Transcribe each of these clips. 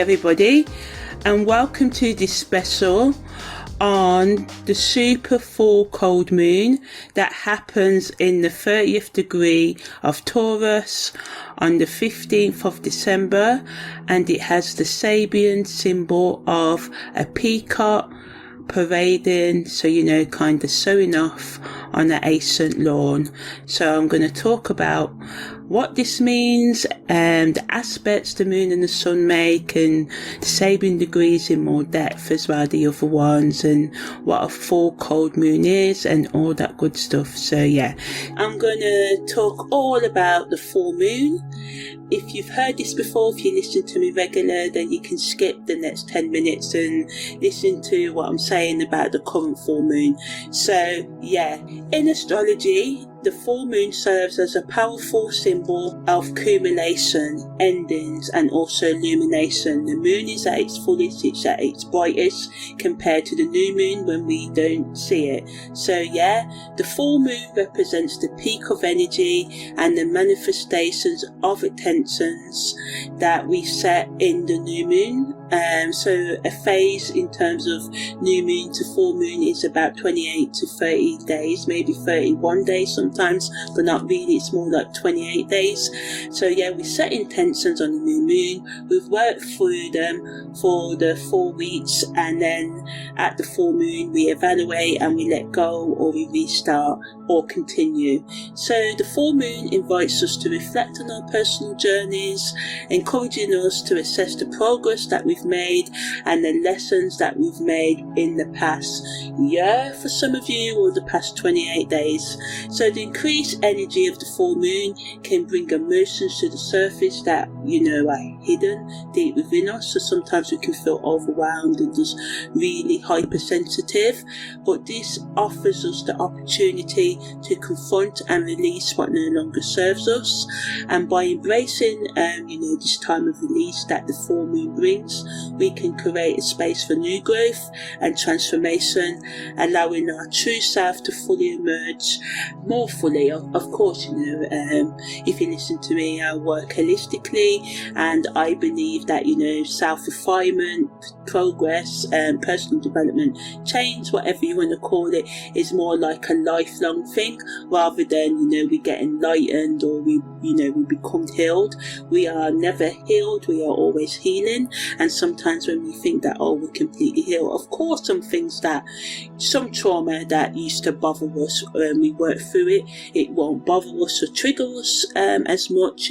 everybody, and welcome to this special on the super full cold moon that happens in the 30th degree of Taurus on the 15th of December, and it has the Sabian symbol of a peacock parading, so kind of showing off on the ancient lawn. So I'm going to talk about what this means and the aspects the moon and the sun make, and the Sabian degrees in more depth as well, the other ones, and what a full cold moon is and all that good stuff. So yeah, I'm going to talk all about the full moon. If you've heard this before, if you listen to me regular, then you can skip the next 10 minutes and listen to what I'm saying about the current full moon. So yeah, in astrology, the full moon serves as a powerful symbol of accumulation, endings, and also illumination. The moon is at its fullest, it's at its brightest compared to the new moon when we don't see it. So yeah, the full moon represents the peak of energy and the manifestations of intentions that we set in the new moon. So a phase in terms of new moon to full moon is about 28 to 30 days, maybe 31 days sometimes, but not really, it's more like 28 days. So yeah, we set intentions on the new moon, we've worked through them for the 4 weeks, and then at the full moon we evaluate and we let go, or we restart or continue. So the full moon invites us to reflect on our personal journeys, encouraging us to assess the progress that we've made and the lessons that we've made in the past year for some of you, or the past 28 days. So the increased energy of the full moon can bring emotions to the surface that are hidden deep within us. So sometimes we can feel overwhelmed and just really hypersensitive, but this offers us the opportunity to confront and release what no longer serves us. And by embracing this time of release that the full moon brings, we can create a space for new growth and transformation, allowing our true self to fully emerge more fully. Of course, if you listen to me, I work holistically, and I believe that self-refinement, progress, and personal development, change, whatever you want to call it, is more like a lifelong thing, rather than we get enlightened or we become healed. We are never healed, we are always healing. And sometimes when we think that we're completely healed, of course some trauma that used to bother us, when we work through it, it won't bother us or trigger us as much,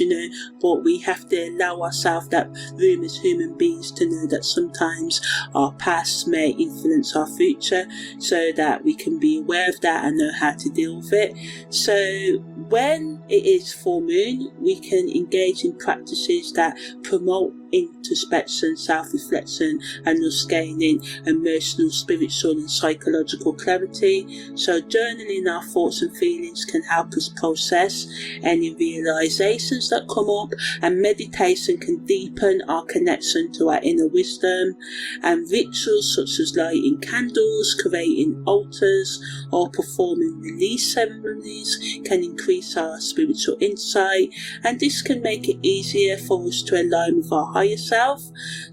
but we have to allow ourselves that room as human beings to know that sometimes our past may influence our future, so that we can be aware of that and know how to deal with it. So when it is full moon, we can engage in practices that promote introspection, self-reflection, and thus gaining emotional, spiritual, and psychological clarity. So journaling our thoughts and feelings can help us process any realizations that come up, and meditation can deepen our connection to our inner wisdom. And rituals such as lighting candles, creating altars, or performing release ceremonies can increase our spiritual insight, and this can make it easier for us to align with our higher self.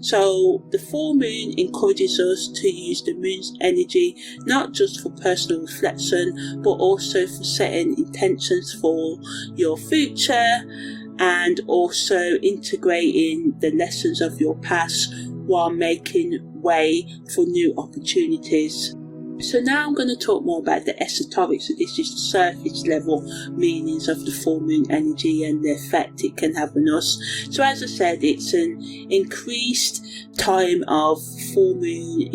So the full moon encourages us to use the moon's energy not just for personal reflection, but also for setting intentions for your future, and also integrating the lessons of your past while making way for new opportunities. So now I'm going to talk more about the esoteric. So this is the surface level meanings of the full moon energy and the effect it can have on us. So as I said, it's an increased time of full moon,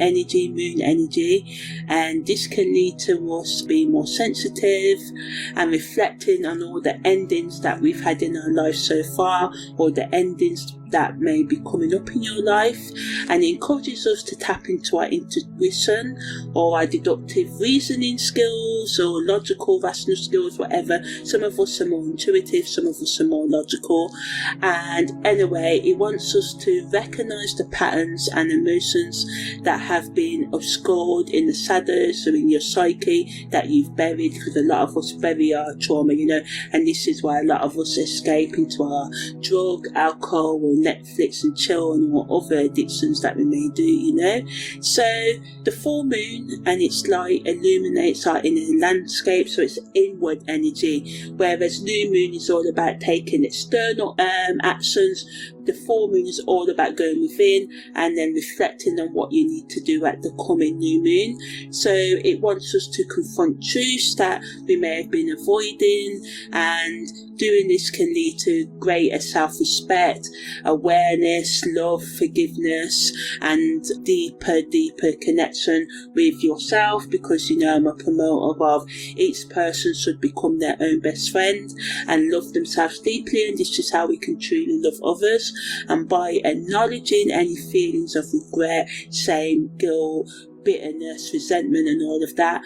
energy, moon energy, and this can lead to us being more sensitive and reflecting on all the endings that we've had in our life so far, or the endings that may be coming up in your life, and it encourages us to tap into our intuition or our deductive reasoning skills or logical rational skills, whatever. Some of us are more intuitive, some of us are more logical, and anyway, it wants us to recognize the patterns and emotions that have been obscured in the shadows or in your psyche that you've buried, because a lot of us bury our trauma, and this is why a lot of us escape into our drug, alcohol, or Netflix and chill or other addictions that we may do, you know. So the full moon and its light illuminates our inner landscape, so it's inward energy, whereas new moon is all about taking external actions. The full moon is all about going within and then reflecting on what you need to do at the coming new moon. So it wants us to confront truths that we may have been avoiding, and doing this can lead to greater self-respect, awareness, love, forgiveness, and deeper connection with yourself, because, you know, I'm a promoter of each person should become their own best friend and love themselves deeply, and this is how we can truly love others. And by acknowledging any feelings of regret, shame, guilt, bitterness, resentment and all of that,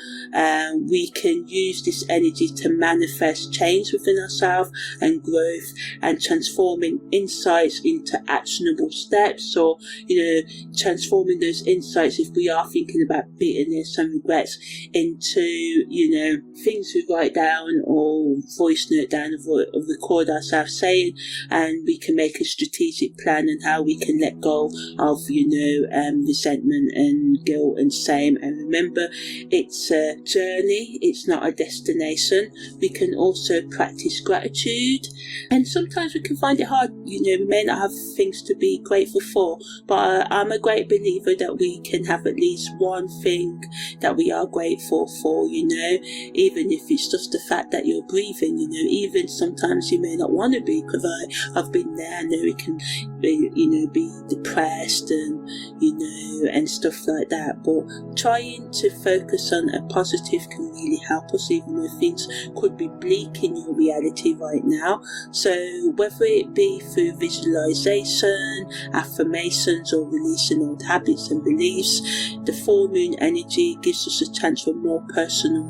we can use this energy to manifest change within ourselves and growth, and transforming insights into actionable steps, or, you know, transforming those insights, if we are thinking about bitterness and regrets, into, you know, things we write down or voice note down or record ourselves saying, and we can make a strategic plan on how we can let go of, you know, resentment and guilt and shame. And remember, it's a journey, it's not a destination. We can also practice gratitude, and sometimes we can find it hard, you know, we may not have things to be grateful for, but I'm a great believer that we can have at least one thing that we are grateful for, you know, even if it's just the fact that you're breathing, you know. Even sometimes you may not want to be, because I've been there. I know it can be, you know, be depressed and, you know, and stuff like that, but trying to focus on a positive can really help us, even though things could be bleak in your reality right now. So whether it be through visualization, affirmations, or releasing old habits and beliefs, the full moon energy gives us a chance for more personal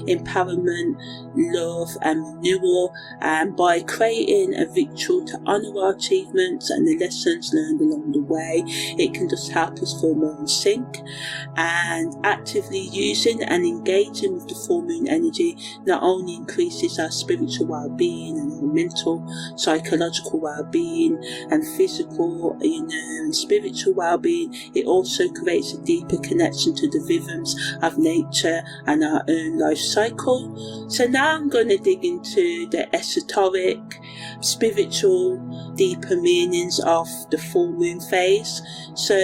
empowerment, love and renewal, and by creating a ritual to honour our achievements and the lessons learned along the way, it can just help us feel more in sync. And actively using and engaging with the full moon energy not only increases our spiritual well-being and our mental, psychological well-being and physical, you know, and spiritual well-being, it also creates a deeper connection to the rhythms of nature and our own life cycle. So now I'm going to dig into the esoteric, spiritual, deeper meanings of the full moon phase. So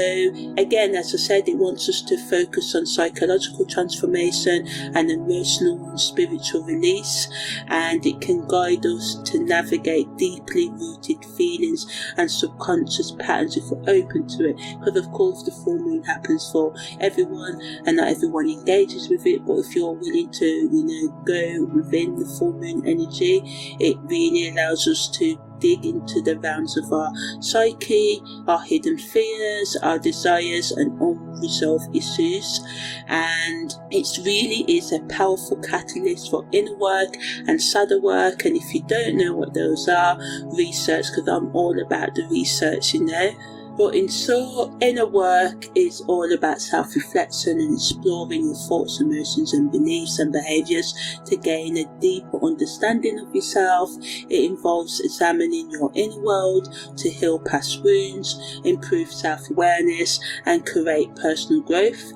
again, as I said, it wants us to focus on psychological transformation and emotional and spiritual release, and it can guide us to navigate deeply rooted feelings and subconscious patterns if we're open to it, because of course the full moon happens for everyone and not everyone engages with it. But if you're willing to, you know, go within the full moon energy, it really allows us to dig into the realms of our psyche, our hidden fears, our desires and unresolved issues, and it really is a powerful catalyst for inner work and shadow work. And if you don't know what those are, research, because I'm all about the research, you know. But in short, inner work is all about self-reflection and exploring your thoughts, emotions and beliefs and behaviours to gain a deeper understanding of yourself. It involves examining your inner world to heal past wounds, improve self-awareness and create personal growth.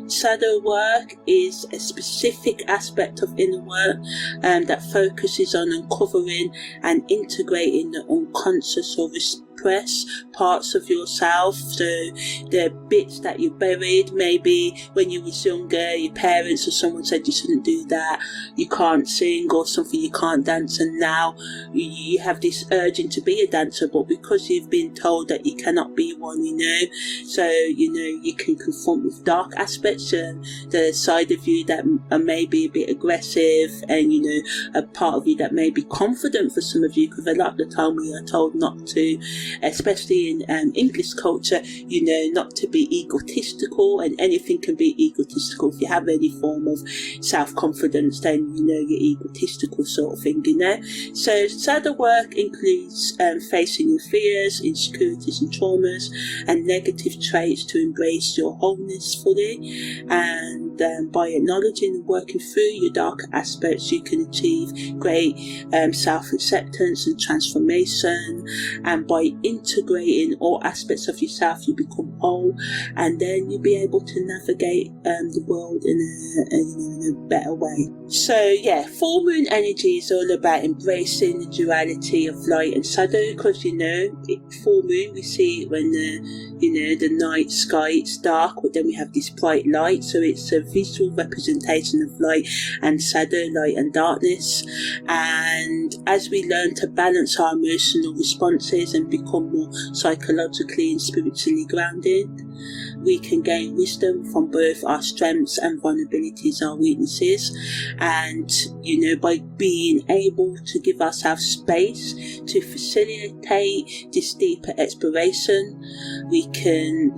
Shadow work is a specific aspect of inner work that focuses on uncovering and integrating the unconscious or repress parts of yourself. So the bits that you buried, maybe when you was younger, your parents or someone said you shouldn't do that, you can't sing or something, you can't dance, and now you have this urging to be a dancer, but because you've been told that you cannot be one, you know, so you know you can confront with dark aspects and the side of you that are maybe a bit aggressive, and you know, a part of you that may be confident for some of you, because a lot of the time we are told not to, especially in English culture, you know, not to be egotistical, and anything can be egotistical. If you have any form of self-confidence, then you know you're egotistical sort of thing, you know. So shadow work includes facing your fears, insecurities and traumas and negative traits to embrace your wholeness fully. And by acknowledging and working through your darker aspects, you can achieve great self-acceptance and transformation. And by integrating all aspects of yourself, you become whole, and then you'll be able to navigate the world in a better way. So yeah, full moon energy is all about embracing the duality of light and shadow, because full moon, we see it when the night sky, it's dark, but then we have this bright light. So it's a visual representation of light and shadow, light and darkness. And as we learn to balance our emotional responses and become more psychologically and spiritually grounded, we can gain wisdom from both our strengths and vulnerabilities, our weaknesses. And by being able to give ourselves space to facilitate this deeper exploration, we can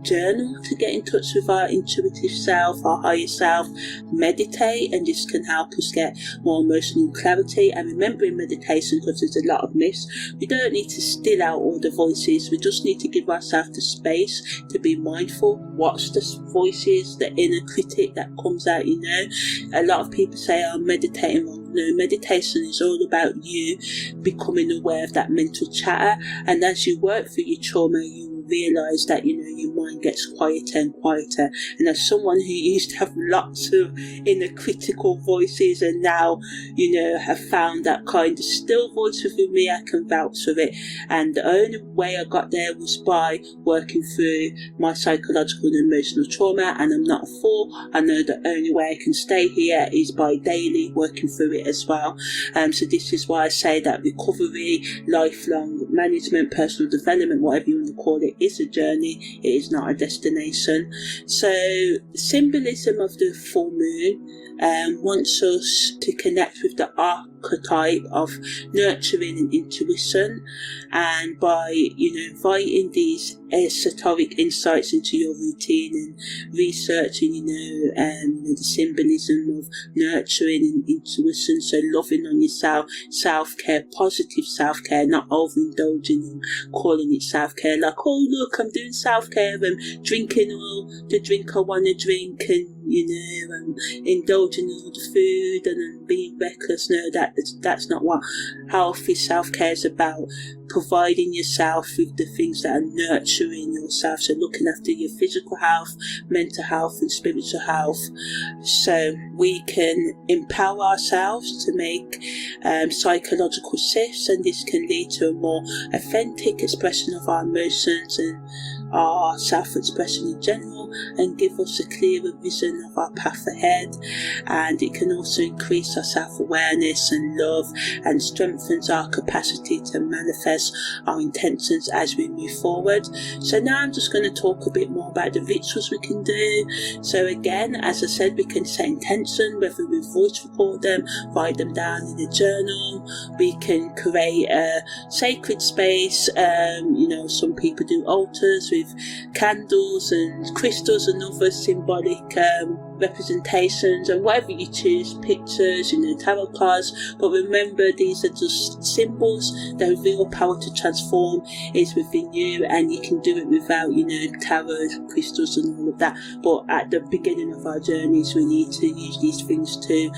journal to get in touch with our intuitive self, our higher self, meditate, and this can help us get more emotional clarity. And remember, in meditation, because there's a lot of myths, we don't need to still out all the voices, we just need to give ourselves the space to be mindful, watch the voices, the inner critic that comes out. A lot of people say, I'm meditating wrong. No, meditation is all about you becoming aware of that mental chatter, and as you work through your trauma, you will realise that your mind gets quieter and quieter. And as someone who used to have lots of inner critical voices, and now have found that kind of still voice within me, I can vouch for it. And the only way I got there was by working through my psychological and emotional trauma, and I'm not a fool. I know the only way I can stay here is by daily working through it as well. So this is why I say that recovery, lifelong management, personal development, whatever you want to call it, is a journey. It is not a destination. So the symbolism of the full moon wants us to connect with the archetype of nurturing and intuition, and by inviting these esoteric insights into your routine and researching the symbolism of nurturing and intuition, so loving on yourself, self-care, positive self-care, not overindulging and calling it self-care like, oh look, I'm doing self-care, I'm drinking all the drink I want to drink, and I'm indulging in all the food and I'm being reckless. No, that's not what healthy self-care is about. Providing yourself with the things that are nurturing yourself, so looking after your physical health, mental health and spiritual health, so we can empower ourselves to make psychological shifts, and this can lead to a more authentic expression of our emotions and our self-expression in general, and give us a clearer vision of our path ahead. And it can also increase our self-awareness and love, and strengthens our capacity to manifest our intentions as we move forward. So now I'm just going to talk a bit more about the rituals we can do. So again, as I said, we can set intention, whether we voice record them, write them down in a journal. We can create a sacred space. Some people do altars with candles and crystals and other symbolic representations, and whatever you choose, pictures, tarot cards. But remember, these are just symbols. The real power to transform is within you, and you can do it without tarot, crystals and all of that. But at the beginning of our journeys, we need to use these things to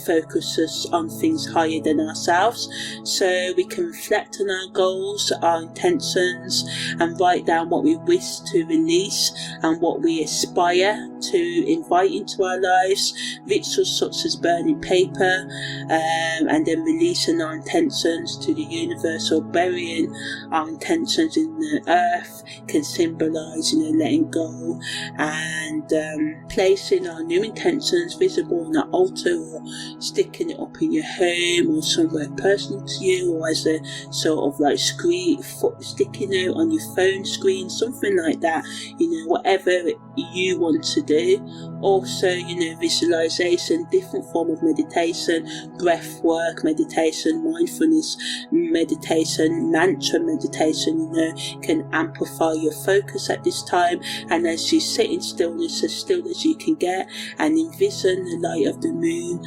focus us on things higher than ourselves, so we can reflect on our goals, our intentions, and write down what we wish to release and what we aspire to invite into our lives. Rituals such as burning paper and then releasing our intentions to the universe, or burying our intentions in the earth, can symbolize letting go, and placing our new intentions visible on an altar, or sticking it up in your home or somewhere personal to you, or as a sort of like sticking it on your phone screen, something like that. Whatever you want to do. Or also, visualization, different form of meditation, breath work meditation, mindfulness meditation, mantra meditation, can amplify your focus at this time. And as you sit in stillness, as still as you can get, and envision the light of the moon,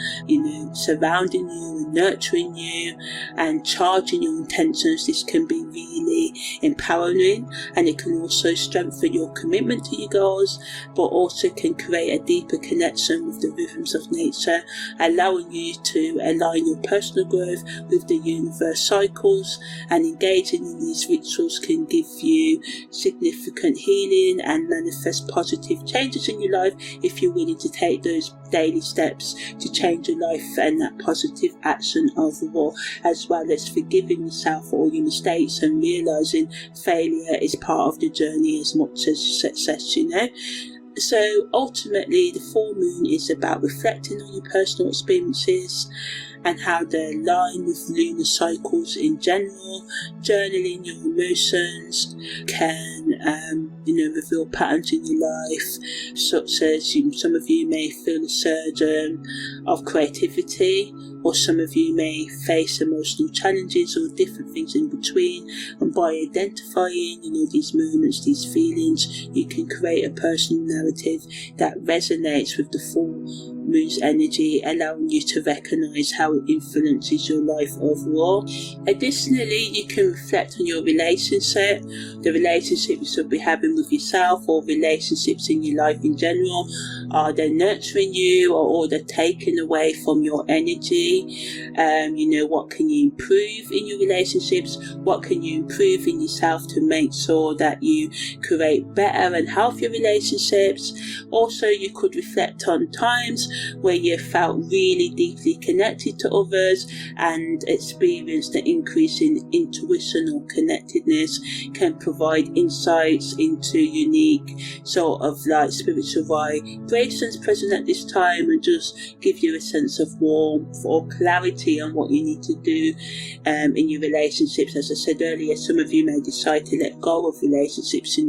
surrounding you and nurturing you and charging your intentions, this can be really empowering, and it can also strengthen your commitment to your goals, but also can create a deeper connection with the rhythms of nature, allowing you to align your personal growth with the universe cycles. And engaging in these rituals can give you significant healing and manifest positive changes in your life if you're willing to take those daily steps to change your life and that positive action overall, as well as forgiving yourself for all your mistakes and realizing failure is part of the journey as much as success. So ultimately, the full moon is about reflecting on your personal experiences and how they align with lunar cycles in general. Journaling your emotions can, reveal patterns in your life, such as some of you may feel a surge of creativity, or some of you may face emotional challenges or different things in between. And by identifying, these moments, these feelings, you can create a personal narrative that resonates with the full moon's energy, allowing you to recognize how it influences your life overall. Additionally, you can reflect on your relationship, the relationships you'll be having with yourself, or relationships in your life in general. Are they nurturing you, or are they taking away from your energy? What can you improve in your relationships? What can you improve in yourself to make sure that you create better and healthier relationships? Also, you could reflect on times where you felt really deeply connected to others and experienced an increase in intuition or connectedness, can provide insights into unique sort of like spiritual vibrations present at this time, and just give you a sense of warmth or clarity on what you need to do in your relationships. As I said earlier, some of you may decide to let go of relationships,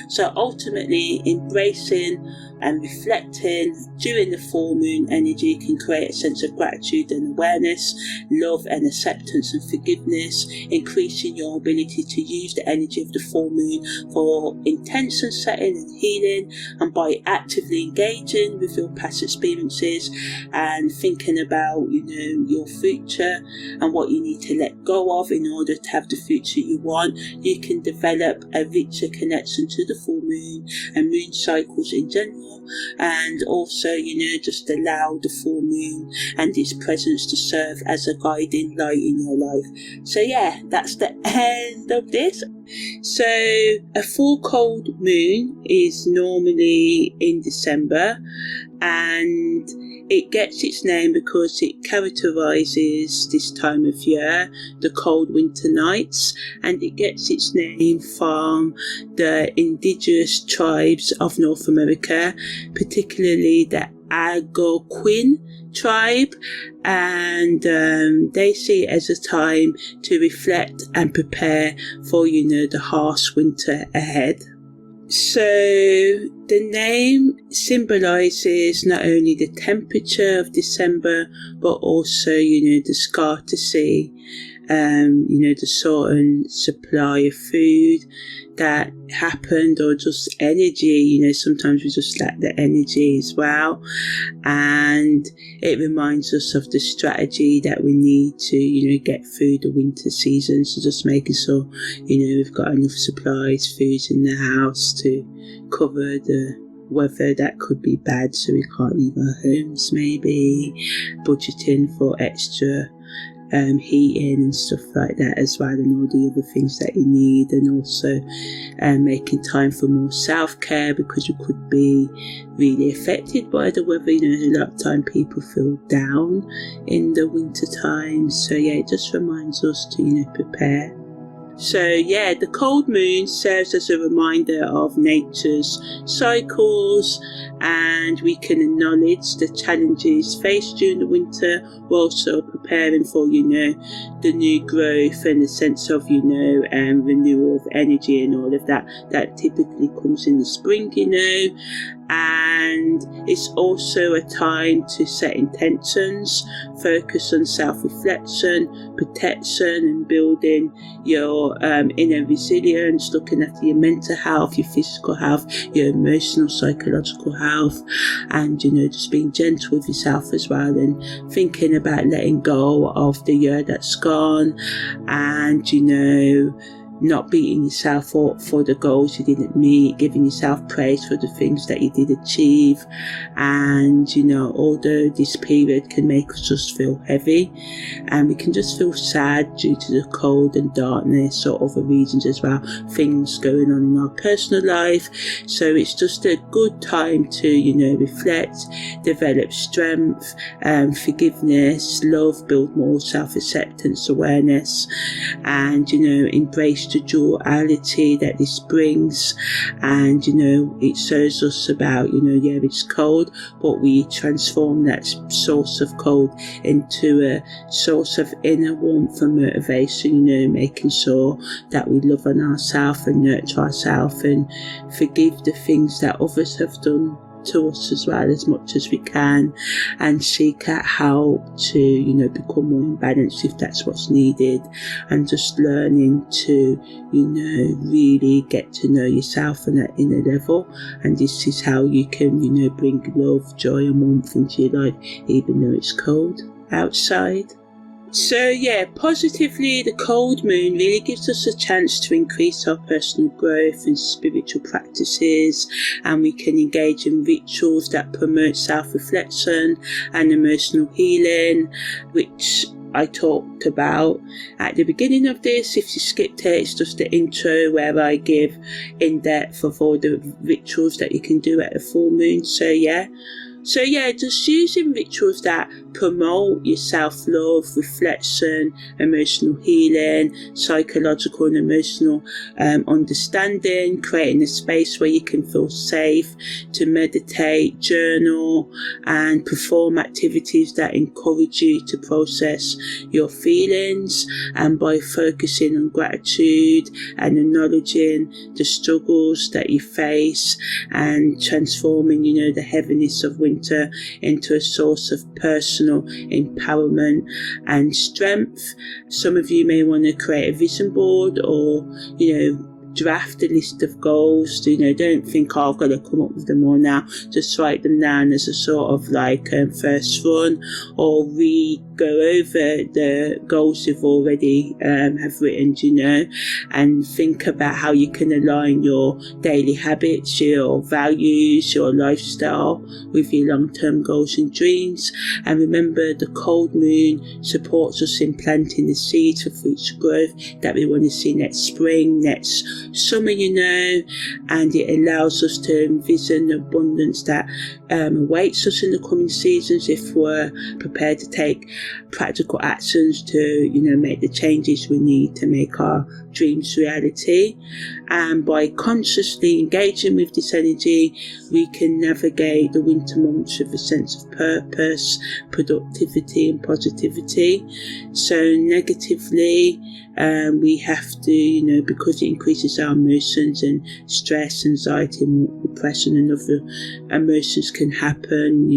So ultimately, embracing and reflecting during the full moon energy can create a sense of gratitude and awareness, love and acceptance and forgiveness, increasing your ability to use the energy of the full moon for intention setting and healing. And by actively engaging with your past experiences and thinking about, your future and what you need to let go of in order to have the future you want, you can develop a richer connection to the full moon and moon cycles in general. And also, just allow the full moon and its presence to serve as a guiding light in your life. So yeah, that's the end of this. So a full cold moon is normally in December, and it gets its name because it characterises this time of year, the cold winter nights, and it gets its name from the indigenous tribes of North America, particularly the Algonquin tribe, and they see it as a time to reflect and prepare for, the harsh winter ahead. So the name symbolises not only the temperature of December, but also, the scarcity, the certain supply of food that happened, or just energy. Sometimes we just lack the energy as well, and it reminds us of the strategy that we need to get through the winter season. So just making sure we've got enough supplies, foods in the house to cover the weather that could be bad, so we can't leave our homes. Maybe budgeting for extra heating and stuff like that as well, and all the other things that you need. And also making time for more self-care, because you could be really affected by the weather. A lot of time people feel down in the winter time, so yeah, it just reminds us to prepare. So yeah, the cold moon serves as a reminder of nature's cycles, and we can acknowledge the challenges faced during the winter, while also preparing for the new growth and the sense of renewal of energy and all of that typically comes in the spring. And it's also a time to set intentions, focus on self-reflection, protection, and building your inner resilience, looking after your mental health, your physical health, your emotional, psychological health, and just being gentle with yourself as well, and thinking about letting go of the year that's gone, and not beating yourself up for the goals you didn't meet, giving yourself praise for the things that you did achieve. And although this period can make us just feel heavy, and we can just feel sad due to the cold and darkness or other reasons as well, things going on in our personal life. So it's just a good time to reflect, develop strength, forgiveness, love, build more self-acceptance, awareness, and embrace the duality that this brings. And it shows us about it's cold, but we transform that source of cold into a source of inner warmth and motivation, making sure that we love on ourselves and nurture ourselves and forgive the things that others have done to us as well, as much as we can, and seek out help to become more in balance if that's what's needed, and just learning to really get to know yourself on that inner level. And this is how you can bring love, joy and warmth into your life even though it's cold outside. So yeah, positively, the cold moon really gives us a chance to increase our personal growth and spiritual practices, and we can engage in rituals that promote self-reflection and emotional healing, which I talked about at the beginning of this. If you skipped it, it's just the intro where I give in depth of all the rituals that you can do at a full moon. So yeah, just using rituals that promote your self-love, reflection, emotional healing, psychological and emotional understanding, creating a space where you can feel safe to meditate, journal, and perform activities that encourage you to process your feelings. And by focusing on gratitude and acknowledging the struggles that you face, and transforming the heaviness of winter into a source of personal empowerment and strength. Some of you may want to create a vision board, or draft a list of goals. Don't think, I've got to come up with them all now. Just write them down as a sort of first run, or go over the goals you've already have written, and think about how you can align your daily habits, your values, your lifestyle with your long-term goals and dreams. And remember, the cold moon supports us in planting the seeds for future growth that we want to see next spring, next summer, and it allows us to envision the abundance that awaits us in the coming seasons if we're prepared to take practical actions to make the changes we need to make our dreams reality. And by consciously engaging with this energy, we can navigate the winter months with a sense of purpose, productivity and positivity. So negatively, we have to, because it increases our emotions, and stress, anxiety and depression and other emotions can happen,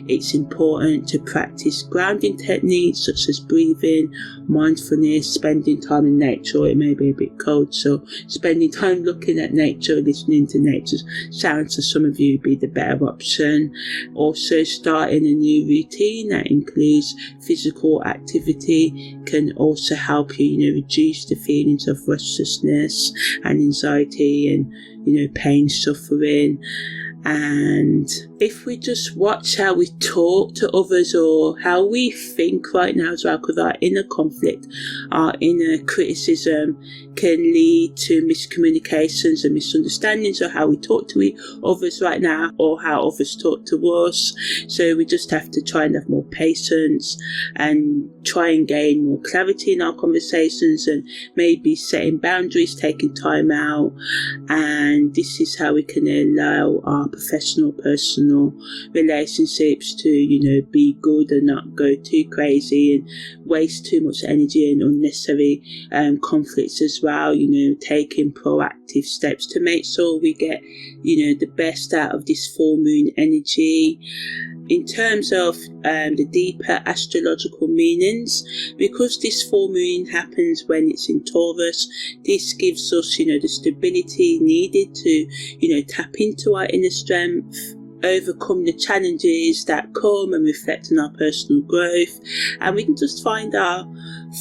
it's important to practice grounding techniques such as breathing, mindfulness, spending time in nature. It may be a bit cold, so spending time looking at nature, listening to nature's sounds for some of you would be the better option. Also, starting a new routine that includes physical activity can also help you reduce the feelings of restlessness and anxiety and pain, suffering. And if we just watch how we talk to others, or how we think right now as well, because our inner conflict, our inner criticism can lead to miscommunications and misunderstandings of how we talk to others right now, or how others talk to us. So we just have to try and have more patience and try and gain more clarity in our conversations, and maybe setting boundaries, taking time out. And this is how we can allow our professional, personal personal relationships to, be good and not go too crazy and waste too much energy and unnecessary conflicts as well. Taking proactive steps to make sure we get, the best out of this full moon energy. In terms of the deeper astrological meanings, because this full moon happens when it's in Taurus, this gives us, the stability needed to, tap into our inner strength, overcome the challenges that come and reflect on our personal growth, and we can just find our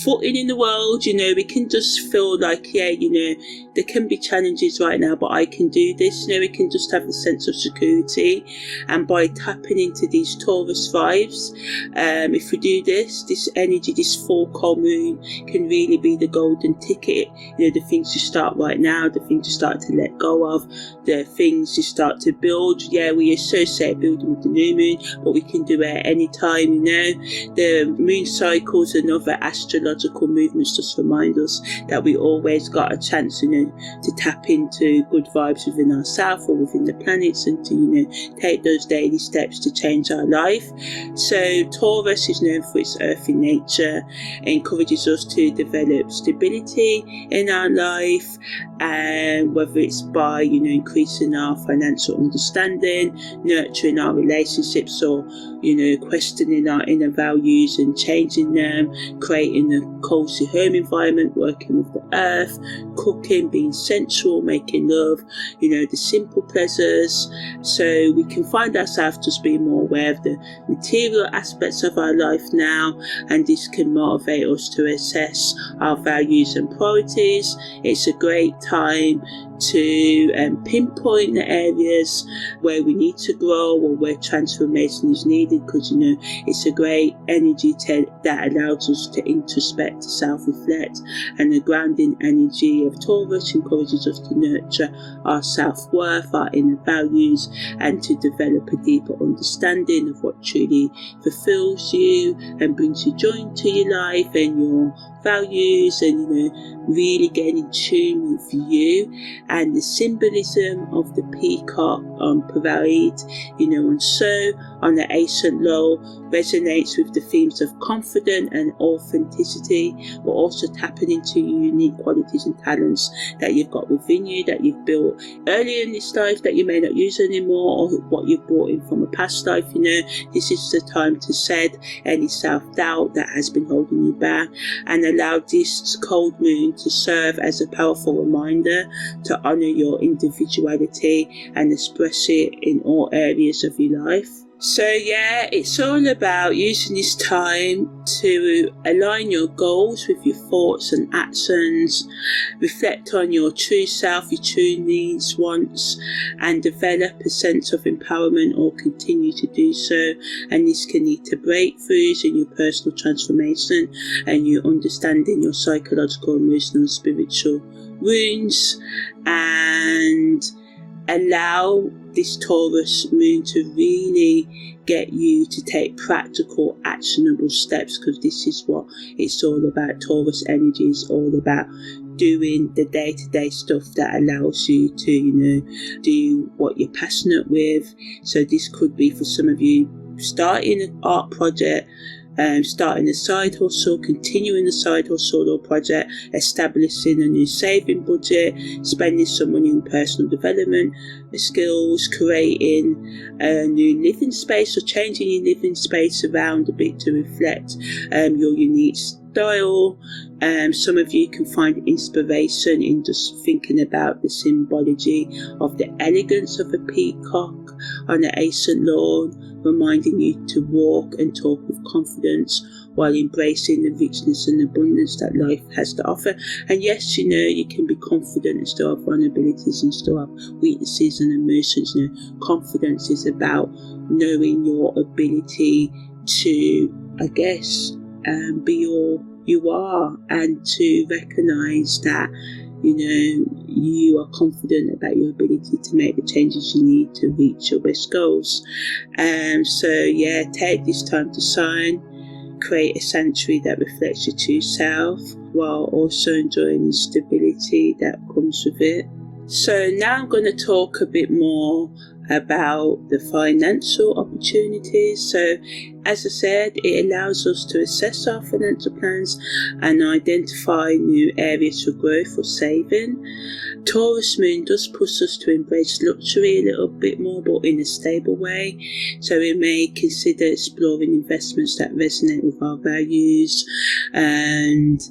footing in the world. We can just feel like, there can be challenges right now, but I can do this. We can just have a sense of security, and by tapping into these Taurus vibes, if we do this energy, this full cold moon can really be the golden ticket. The things you start right now, the things you start to let go of, the things you start to build. We associate building with the new moon, but we can do it at any time. The moon cycles and other astrological movements just remind us that we always got a chance, to tap into good vibes within ourselves or within the planets, and to, take those daily steps to change our life. So Taurus is known for its earthy nature. It encourages us to develop stability in our life, and whether it's by, increasing our financial understanding, nurturing our relationships, or, questioning our inner values and changing them, creating a cozy home environment, working with the earth, cooking, being sensual, making love, the simple pleasures. So we can find ourselves just being more aware of the material aspects of our life now, and this can motivate us to assess our values and priorities. It's a great time to pinpoint the areas where we need to grow or where transformation is needed, because it's a great energy that allows us to introspect, to self-reflect, and the grounding energy of Taurus encourages us to nurture our self-worth, our inner values, and to develop a deeper understanding of what truly fulfills you and brings you joy into your life and your values, and really get in tune with you. And the symbolism of the peacock on parade, and so on the ascent low, resonates with the themes of confidence and authenticity, but also tapping into your unique qualities and talents that you've got within you, that you've built earlier in this life that you may not use anymore, or what you've brought in from a past life. This is the time to shed any self-doubt that has been holding you back, and allow this cold moon to serve as a powerful reminder to honor your individuality and express it in all areas of your life. So it's all about using this time to align your goals with your thoughts and actions, reflect on your true self, your true needs, wants, and develop a sense of empowerment, or continue to do so. And this can lead to breakthroughs in your personal transformation and you understanding your psychological, emotional, and spiritual wounds, and allow this Taurus moon to really get you to take practical, actionable steps, because this is what it's all about. Taurus energy is all about doing the day-to-day stuff that allows you to, do what you're passionate with. So this could be, for some of you, starting an art project, starting a side hustle, continuing the side hustle or project, establishing a new saving budget, spending some money on personal development skills, creating a new living space, or changing your living space around a bit to reflect your unique style. Some of you can find inspiration in just thinking about the symbology of the elegance of a peacock on the ascent lawn, reminding you to walk and talk with confidence while embracing the richness and abundance that life has to offer. And yes, you can be confident and still have vulnerabilities and still have weaknesses and emotions. Confidence is about knowing your ability to, be all you are, and to recognize that you are confident about your ability to make the changes you need to reach your best goals. Take this time to shine, create a sanctuary that reflects your true self, while also enjoying the stability that comes with it. So now I'm going to talk a bit more about the financial opportunities. So as I said, it allows us to assess our financial plans and identify new areas for growth or saving. Taurus moon does push us to embrace luxury a little bit more, but in a stable way. So we may consider exploring investments that resonate with our values, and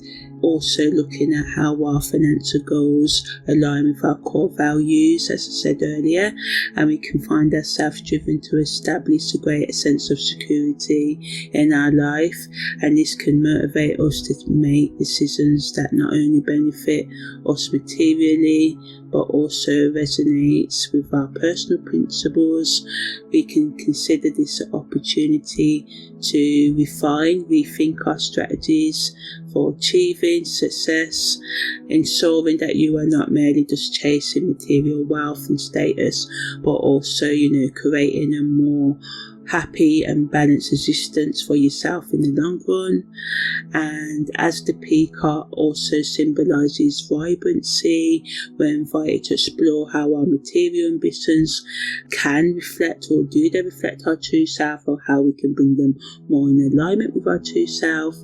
also looking at how our financial goals align with our core values, as I said earlier, and we can find ourselves driven to establish a greater sense of security in our life, and this can motivate us to make decisions that not only benefit us materially but also resonates with our personal principles. We can consider this an opportunity to refine, rethink our strategies for achieving success, ensuring that you are not merely just chasing material wealth and status, but also, creating a more happy and balanced existence for yourself in the long run. And as the peacock also symbolises vibrancy, we're invited to explore how our material ambitions can reflect, or do they reflect, our true self, or how we can bring them more in alignment with our true self.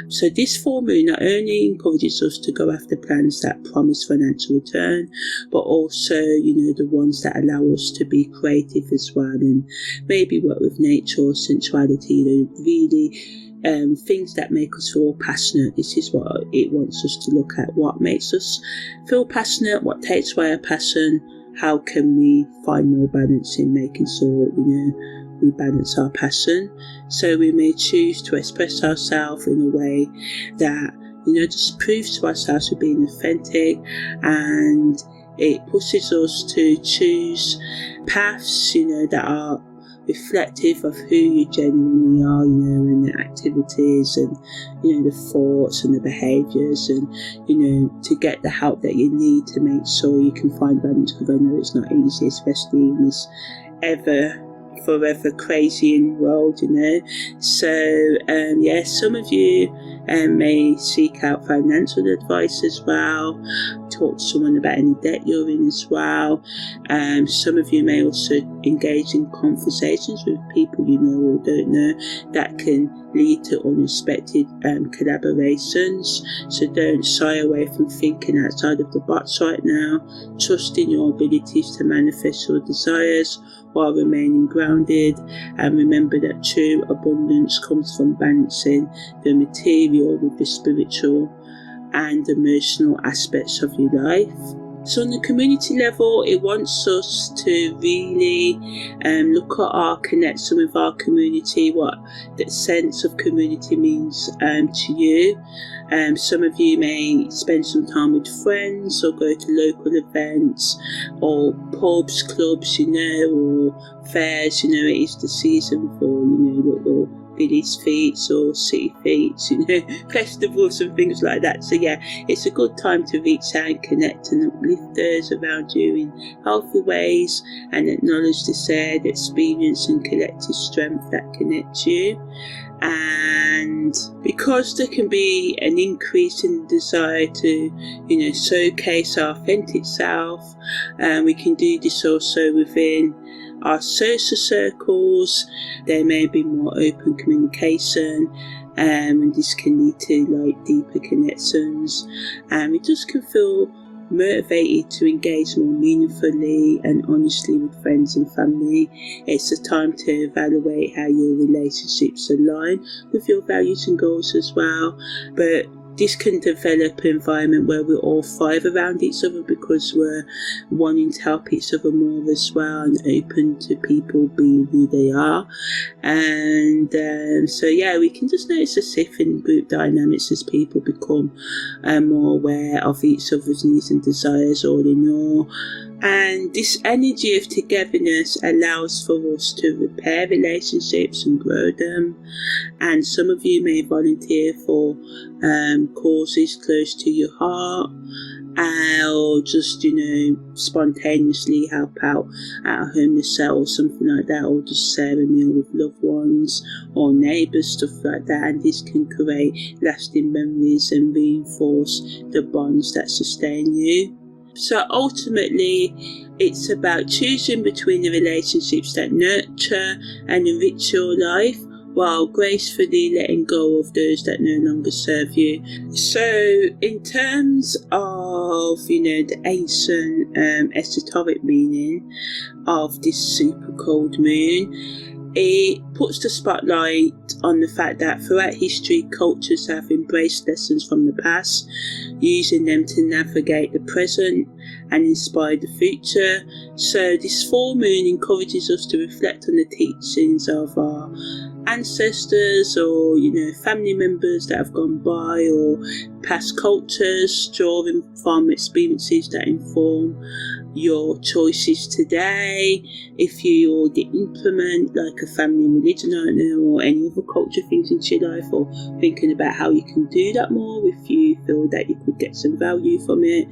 So this full moon not only encourages us to go after plans that promise financial return, but also, the ones that allow us to be creative as well, and maybe work with nature or sensuality, really things that make us feel passionate. This is what it wants us to look at: what makes us feel passionate, what takes away our passion, how can we find more balance in making sure we balance our passion. So we may choose to express ourselves in a way that just proves to ourselves we're being authentic, and it pushes us to choose paths that are reflective of who you genuinely are, and the activities and the thoughts and the behaviours, and to get the help that you need to make sure you can find balance, because I know it's not easy, especially in this forever crazy in the world, So some of you may seek out financial advice as well, talk to someone about any debt you're in as well. Some of you may also engage in conversations with people you know or don't know that can lead to unexpected collaborations. So don't shy away from thinking outside of the box right now. Trust in your abilities to manifest your desires while remaining grounded, and remember that true abundance comes from balancing the material with the spiritual and emotional aspects of your life. So on the community level, it wants us to really look at our connection with our community, what that sense of community means to you. Some of you may spend some time with friends, or go to local events, or pubs, clubs, or fairs. It is the season for, little village feats or city feats, festivals and things like that. So it's a good time to reach out and connect and uplift those around you in healthy ways, and acknowledge the shared experience and collective strength that connects you. And because there can be an increase in the desire to showcase our authentic self, we can do this also within our social circles. There may be more open communication, and this can lead to deeper connections, and we just can feel motivated to engage more meaningfully and honestly with friends and family. It's a time to evaluate how your relationships align with your values and goals as well. But this can develop an environment where we all thrive around each other, because we're wanting to help each other more as well, and open to people being who they are. And we can just notice a shift in group dynamics as people become more aware of each other's needs and desires all in all. And this energy of togetherness allows for us to repair relationships and grow them. And some of you may volunteer for causes close to your heart, or just spontaneously help out at a homeless shelter or something like that, or just share a meal with loved ones or neighbours, stuff like that. And this can create lasting memories and reinforce the bonds that sustain you. So ultimately, it's about choosing between the relationships that nurture and enrich your life, while gracefully letting go of those that no longer serve you. So in terms of, the ancient esoteric meaning of this super cold moon, it puts the spotlight on the fact that throughout history, cultures have embraced lessons from the past, using them to navigate the present and inspire the future. So this full moon encourages us to reflect on the teachings of our ancestors, or family members that have gone by, or past cultures, drawing from experiences that inform your choices today. If you already implement like a family religion, I don't know, or any other culture things into your life, or thinking about how you can do that more if you feel that you could get some value from it.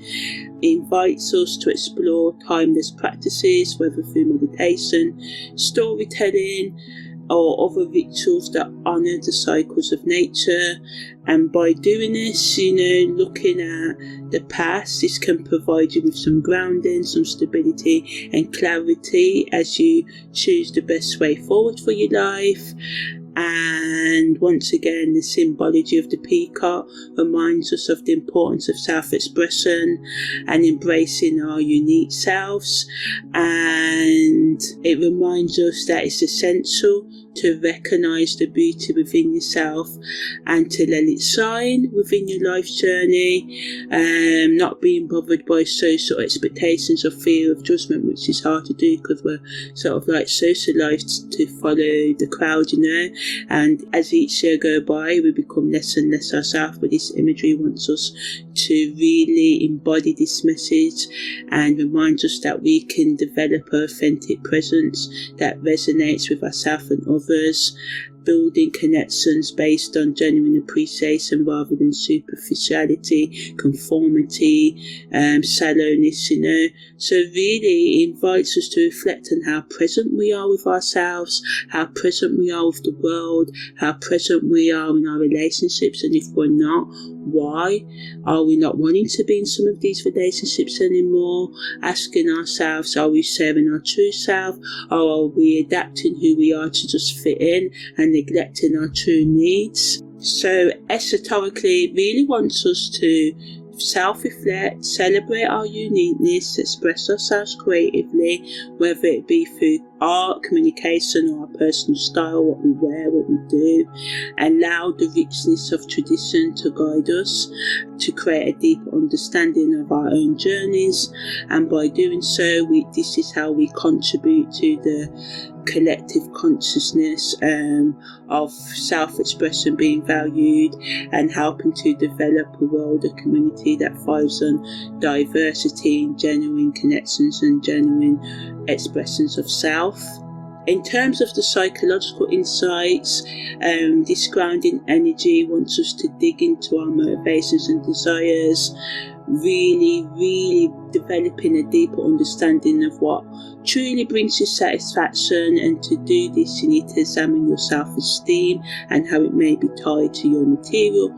It invites us to explore timeless practices, whether through meditation, storytelling, or other rituals that honour the cycles of nature. And by doing this, looking at the past, this can provide you with some grounding, some stability and clarity as you choose the best way forward for your life. And once again, the symbology of the peacock reminds us of the importance of self-expression and embracing our unique selves. And it reminds us that it's essential to recognise the beauty within yourself and to let it shine within your life journey, not being bothered by social expectations or fear of judgment, which is hard to do because we're sort of like socialised to follow the crowd, and as each year go by we become less and less ourselves. But this imagery wants us to really embody this message and reminds us that we can develop an authentic presence that resonates with ourselves and others, building connections based on genuine appreciation rather than superficiality, conformity, shallowness, So really it invites us to reflect on how present we are with ourselves, how present we are with the world, how present we are in our relationships, and if we're not, why? Are we not wanting to be in some of these relationships anymore? Asking ourselves, are we sharing our true self, or are we adapting who we are to just fit in and neglecting our true needs? So esoterically, it really wants us to self-reflect, celebrate our uniqueness, express ourselves creatively, whether it be through art, communication, or our personal style, what we wear, what we do. Allow the richness of tradition to guide us, to create a deeper understanding of our own journeys, and by doing so, this is how we contribute to the collective consciousness of self-expression being valued, and helping to develop a world, a community that thrives on diversity and genuine connections and genuine expressions of self. In terms of the psychological insights, this grounding energy wants us to dig into our motivations and desires, really developing a deeper understanding of what truly brings you satisfaction. And to do this, you need to examine your self-esteem and how it may be tied to your material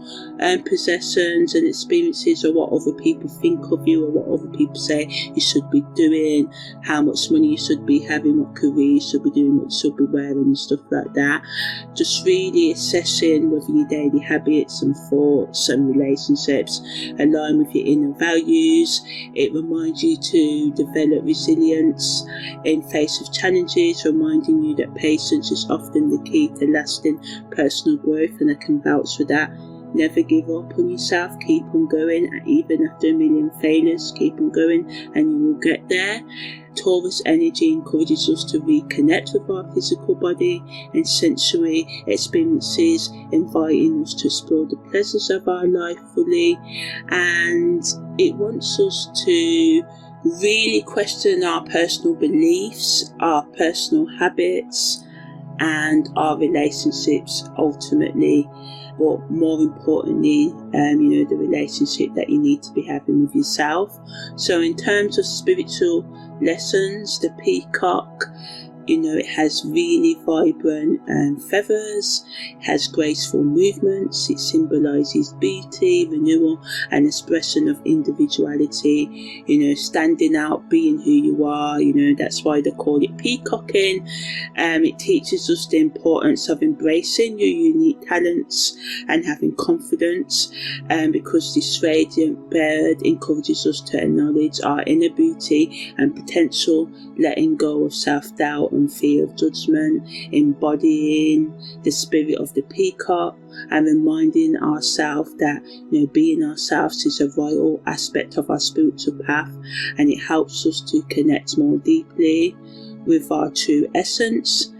possessions and experiences, or what other people think of you, or what other people say you should be doing, how much money you should be having, what career you should be doing, what you should be wearing, and stuff like that. Just really assessing whether your daily habits and thoughts and relationships align with your inner values. It reminds you to develop resilience in face of challenges, reminding you that patience is often the key to lasting personal growth, and I can vouch for that. Never give up on yourself, keep on going, even after a million failures, keep on going and you will get there. Taurus energy encourages us to reconnect with our physical body and sensory experiences, inviting us to explore the pleasures of our life fully, and it wants us to really question our personal beliefs, our personal habits, and our relationships ultimately. But more importantly, the relationship that you need to be having with yourself. So in terms of spiritual lessons, the peacock You know, it has really vibrant feathers, it has graceful movements, it symbolises beauty, renewal and expression of individuality, you know, standing out, being who you are, you know, that's why they call it peacocking. It teaches us the importance of embracing your unique talents and having confidence, because this radiant bird encourages us to acknowledge our inner beauty and potential, letting go of self-doubt and fear of judgment, embodying the spirit of the peacock and reminding ourselves that, you know, being ourselves is a vital aspect of our spiritual path, and it helps us to connect more deeply with our true essence.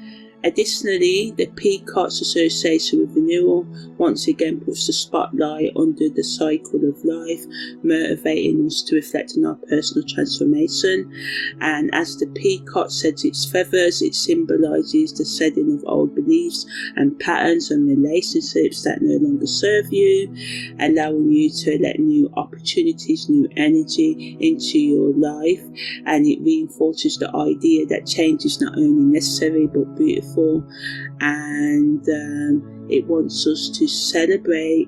Additionally, the peacock's association with renewal once again puts the spotlight under the cycle of life, motivating us to reflect on our personal transformation. And as the peacock sheds its feathers, it symbolises the shedding of old beliefs and patterns and relationships that no longer serve you, allowing you to let new opportunities, new energy into your life. And it reinforces the idea that change is not only necessary but beautiful. And it wants us to celebrate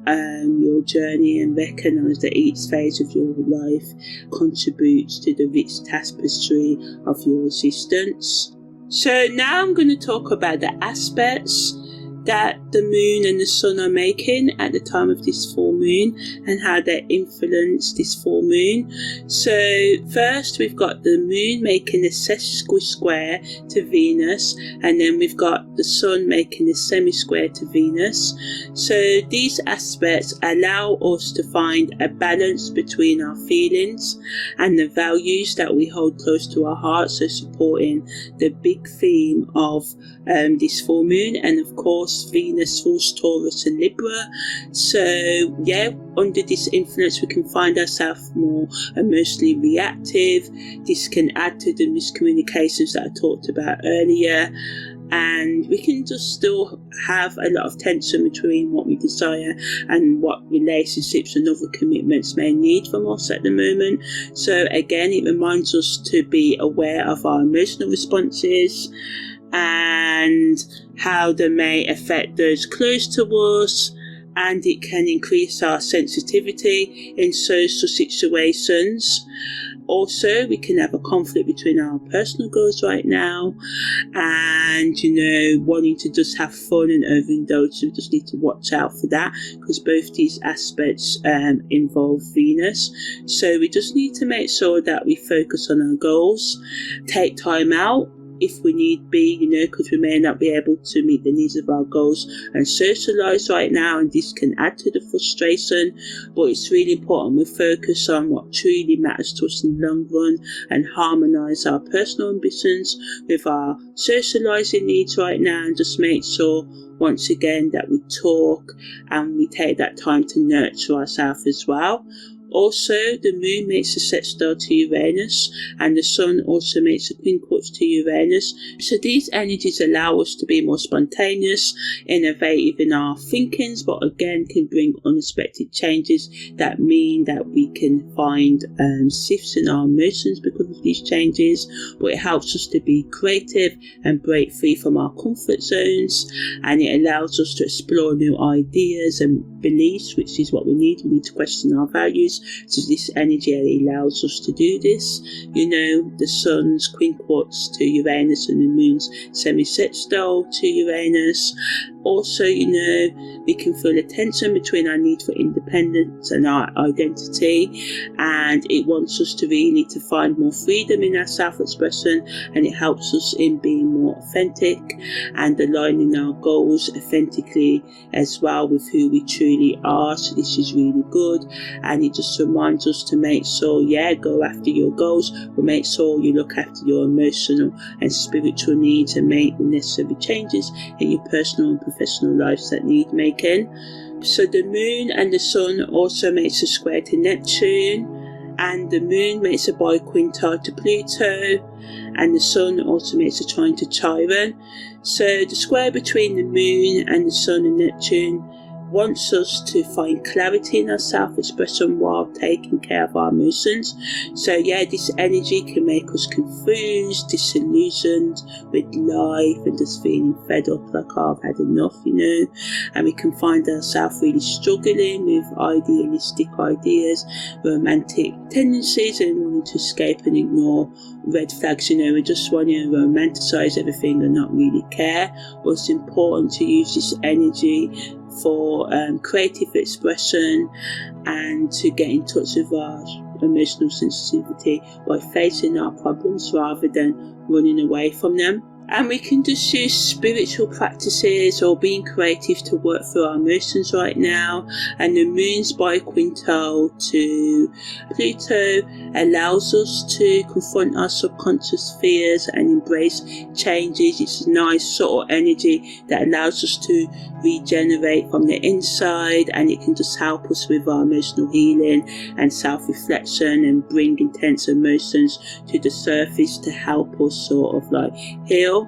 your journey and recognise that each phase of your life contributes to the rich tapestry of your existence. So now I'm going to talk about the aspects that the moon and the sun are making at the time of this full moon and how they influence this full moon. So first we've got the moon making a square to Venus, and then we've got the sun making a semi-square to Venus. So these aspects allow us to find a balance between our feelings and the values that we hold close to our hearts, so supporting the big theme of this full moon. And of course Venus rules Taurus and Libra, so yeah, under this influence we can find ourselves more emotionally reactive. This can add to the miscommunications that I talked about earlier, and we can just still have a lot of tension between what we desire and what relationships and other commitments may need from us at the moment. So again, it reminds us to be aware of our emotional responses and how they may affect those close to us, and it can increase our sensitivity in social situations. Also, we can have a conflict between our personal goals right now and, you know, wanting to just have fun and overindulge. So we just need to watch out for that, because both these aspects involve Venus. So we just need to make sure that we focus on our goals, take time out if we need be, you know, because we may not be able to meet the needs of our goals and socialise right now, and this can add to the frustration. But it's really important we focus on what truly matters to us in the long run and harmonise our personal ambitions with our socialising needs right now, and just make sure once again that we talk and we take that time to nurture ourselves as well. Also, the moon makes a sextile to Uranus, and the sun also makes a quincunx to Uranus. So these energies allow us to be more spontaneous, innovative in our thinkings, but again can bring unexpected changes that mean that we can find shifts in our emotions because of these changes. But it helps us to be creative and break free from our comfort zones, and it allows us to explore new ideas and beliefs, which is what we need. We need to question our values. So this energy allows us to do this. You know, the sun's quincunx to Uranus and the moon's semi-sextile to Uranus. Also, you know, we can feel a tension between our need for independence and our identity, and it wants us to really to find more freedom in our self-expression, and it helps us in being more authentic and aligning our goals authentically as well with who we truly are. So this is really good, and it just reminds us to make sure, go after your goals, but make sure you look after your emotional and spiritual needs and make the necessary changes in your personal and professional lives that need making. So the moon and the sun also makes a square to Neptune, and the moon makes a biquintile to Pluto, and the sun also makes a trine to Chiron. So the square between the moon and the sun and Neptune wants us to find clarity in our self-expression while taking care of our emotions. So yeah, this energy can make us confused, disillusioned with life, and just feeling fed up, like, oh, I've had enough, and we can find ourselves really struggling with idealistic ideas, romantic tendencies, and wanting to escape and ignore red flags. We just want to romanticize everything and not really care. But it's important to use this energy for creative expression and to get in touch with our emotional sensitivity by facing our problems rather than running away from them. And we can just use spiritual practices or being creative to work through our emotions right now. And the moon's biquintal to Pluto allows us to confront our subconscious fears and embrace changes. It's a nice subtle energy that allows us to regenerate from the inside, and it can just help us with our emotional healing and self-reflection and bring intense emotions to the surface to help us sort of like heal.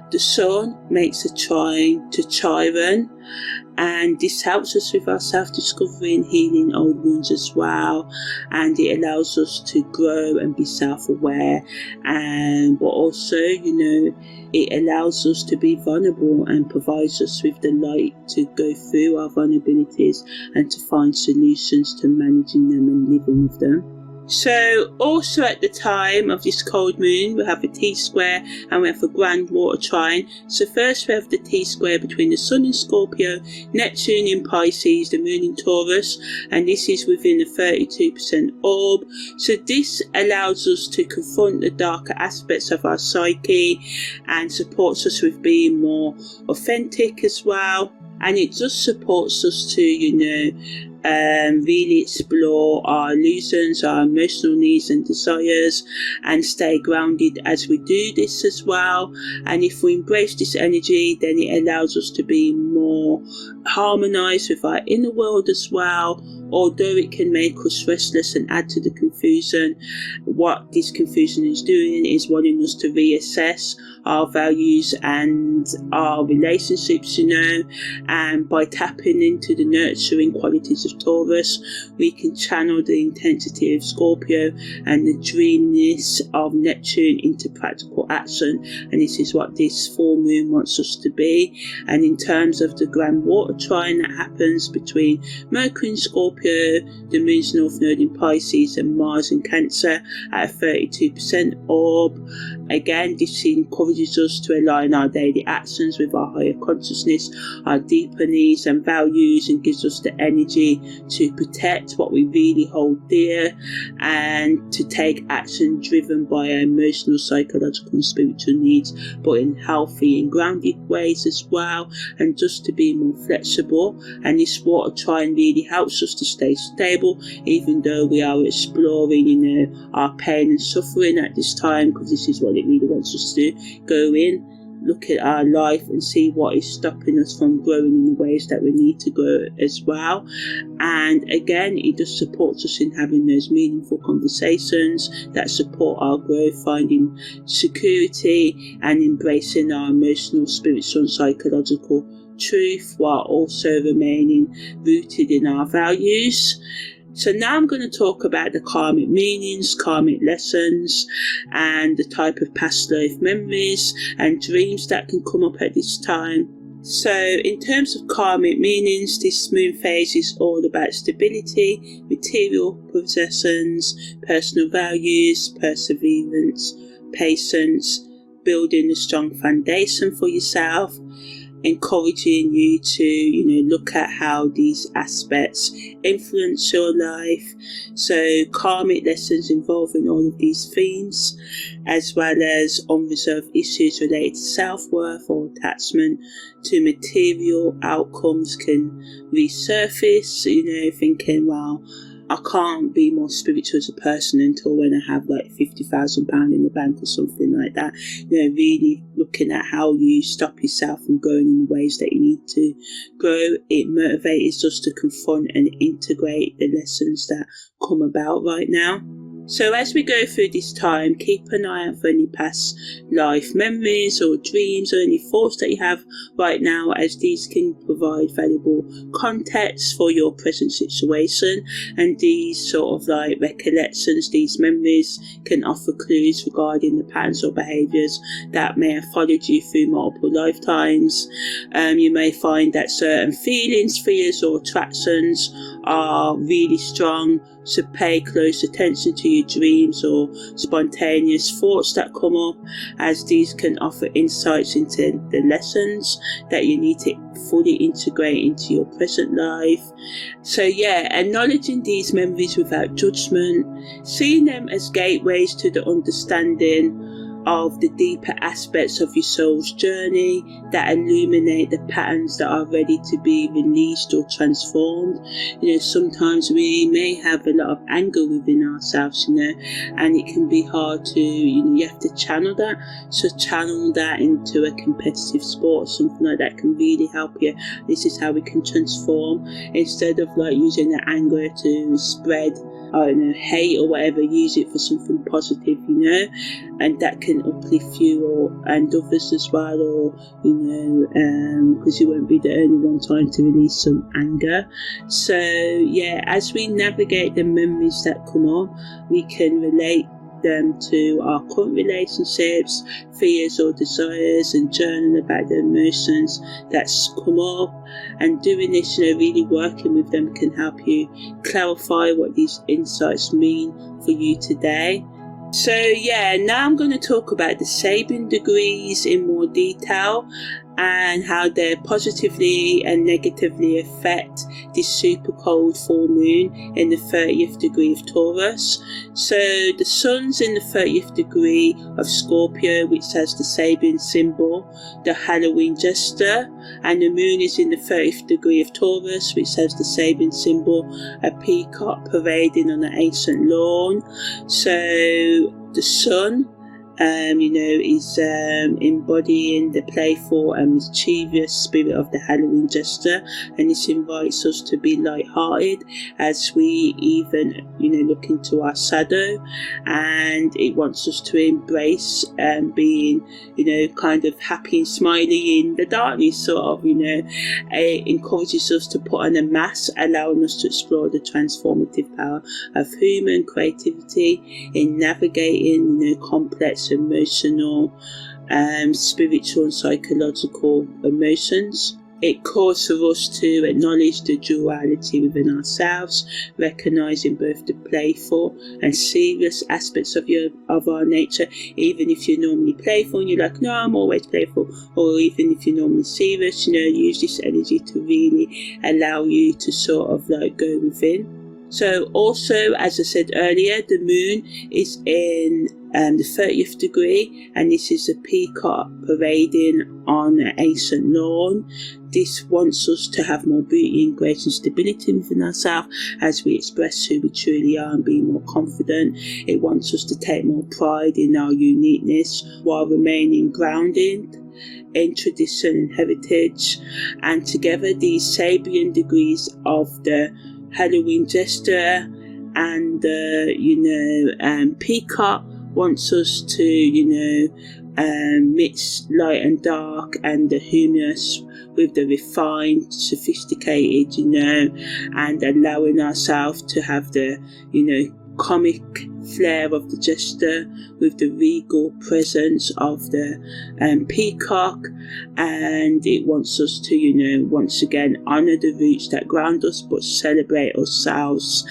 The sun makes a trine to Chiron, and this helps us with our self-discovery and healing old wounds as well, and it allows us to grow and be self-aware, but also it allows us to be vulnerable and provides us with the light to go through our vulnerabilities and to find solutions to managing them and living with them. So also at the time of this cold moon, we have a T-square and we have a grand water trine. So first we have the T-square between the Sun in Scorpio, Neptune in Pisces, the Moon in Taurus, and this is within the 32% orb. So this allows us to confront the darker aspects of our psyche and supports us with being more authentic as well. And it just supports us to, really explore our illusions, our emotional needs and desires, and stay grounded as we do this as well. And if we embrace this energy, then it allows us to be more harmonized with our inner world as well. Although it can make us restless and add to the confusion, what this confusion is doing is wanting us to reassess our values and our relationships, and by tapping into the nurturing qualities of Taurus, we can channel the intensity of Scorpio and the dreaminess of Neptune into practical action. And this is what this full moon wants us to be. And in terms of the grand water trine that happens between Mercury in Scorpio, the moon's north node in Pisces, and Mars in Cancer at a 32% orb, again this encourages us to align our daily actions with our higher consciousness, our deeper needs and values, and gives us the energy to protect what we really hold dear and to take action driven by our emotional, psychological and spiritual needs, but in healthy and grounded ways as well, and just to be more flexible. And this water trine really helps us to stay stable even though we are exploring our pain and suffering at this time, because this is what it really wants us to go in, look at our life and see what is stopping us from growing in the ways that we need to grow as well. And again, it just supports us in having those meaningful conversations that support our growth, finding security and embracing our emotional, spiritual and psychological truth while also remaining rooted in our values. So now I'm going to talk about the karmic meanings, karmic lessons, and the type of past life memories and dreams that can come up at this time. So in terms of karmic meanings, this moon phase is all about stability, material possessions, personal values, perseverance, patience, building a strong foundation for yourself, encouraging you to look at how these aspects influence your life. So karmic lessons involving all of these themes, as well as unresolved issues related to self-worth or attachment to material outcomes can resurface, thinking, well, I can't be more spiritual as a person until when I have like £50,000 in the bank or something like that. Really looking at how you stop yourself from growing in the ways that you need to grow. It motivates us to confront and integrate the lessons that come about right now. So as we go through this time, keep an eye out for any past life memories or dreams or any thoughts that you have right now, as these can provide valuable context for your present situation, and these sort of like recollections, these memories can offer clues regarding the patterns or behaviours that may have followed you through multiple lifetimes. You may find that certain feelings, fears or attractions are really strong, so pay close attention to your dreams or spontaneous thoughts that come up, as these can offer insights into the lessons that you need to fully integrate into your present life. So yeah, acknowledging these memories without judgment, seeing them as gateways to the understanding of the deeper aspects of your soul's journey that illuminate the patterns that are ready to be released or transformed. You know, sometimes we may have a lot of anger within ourselves, you know, and it can be hard to, you have to channel that. So channel that into a competitive sport or something like that can really help you. This is how we can transform. Instead of like using the anger to spread, I don't know, hate or whatever, use it for something positive, and that can uplift you and others as well, or because you won't be the only one trying to release some anger. So yeah, as we navigate the memories that come up, we can relate them to our current relationships, fears or desires, and journal about the emotions that's come up. And doing this, really working with them, can help you clarify what these insights mean for you today. So yeah, now I'm going to talk about the Sabian degrees in more detail and how they positively and negatively affect this super cold full moon in the 30th degree of Taurus. So the sun's in the 30th degree of Scorpio, which has the Sabian symbol, the Halloween jester, and the moon is in the 30th degree of Taurus, which has the Sabian symbol, a peacock parading on an ancient lawn. So the sun is embodying the playful and mischievous spirit of the Halloween jester, and this invites us to be light-hearted as we even, look into our shadow, and it wants us to embrace being, kind of happy and smiley in the darkness, sort of, it encourages us to put on a mask, allowing us to explore the transformative power of human creativity in navigating, complex emotional, spiritual and psychological emotions. It calls for us to acknowledge the duality within ourselves, recognising both the playful and serious aspects of our nature. Even if you're normally playful and you're like, no, I'm always playful, or even if you're normally serious, use this energy to really allow you to sort of like go within. So also, as I said earlier, the moon is in the 30th degree, and this is a peacock parading on an ancient lawn. This wants us to have more beauty and grace and stability within ourselves as we express who we truly are and be more confident. It wants us to take more pride in our uniqueness while remaining grounded in tradition and heritage. And together, these Sabian degrees of the Halloween jester and peacock wants us to mix light and dark, and the humorous with the refined, sophisticated, and allowing ourselves to have the comic flair of the jester with the regal presence of the peacock. And it wants us to once again honour the roots that ground us, but celebrate ourselves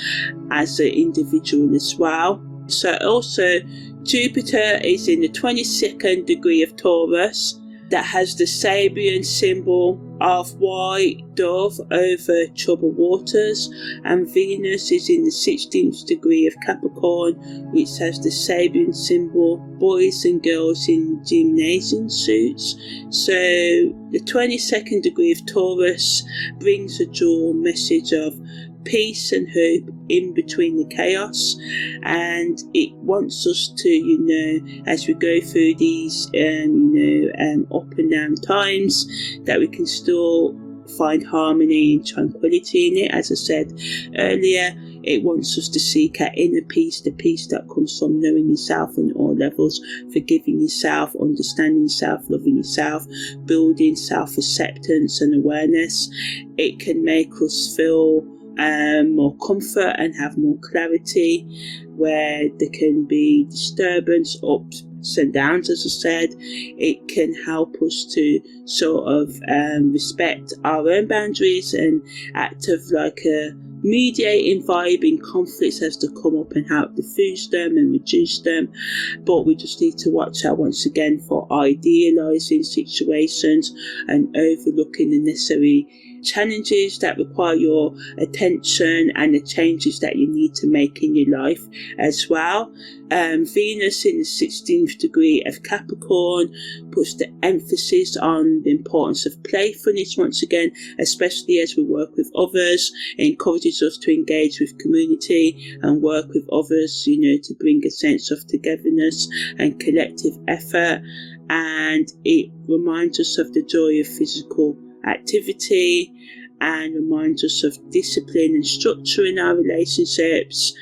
as an individual as well. So also, Jupiter is in the 22nd degree of Taurus, that has the Sabian symbol of white dove over troubled waters, and Venus is in the 16th degree of Capricorn, which has the Sabian symbol boys and girls in gymnasium suits. So the 22nd degree of Taurus brings a dual message of peace and hope in between the chaos, and it wants us to as we go through these up and down times, that we can still find harmony and tranquility in it. As I said earlier, It wants us to seek our inner peace, the peace that comes from knowing yourself on all levels, forgiving yourself, understanding yourself, loving yourself, building self-acceptance and awareness. It can make us feel more comfort and have more clarity, where there can be disturbance, ups and downs, as I said. It can help us to sort of respect our own boundaries and act of like a mediating vibe in conflicts as they come up, and help diffuse them and reduce them. But we just need to watch out once again for idealizing situations and overlooking the necessary challenges that require your attention and the changes that you need to make in your life as well. Venus in the 16th degree of Capricorn puts the emphasis on the importance of playfulness once again, especially as we work with others. It encourages us to engage with community and work with others, to bring a sense of togetherness and collective effort. And it reminds us of the joy of physical activity and reminds us of discipline and structure in our relationships.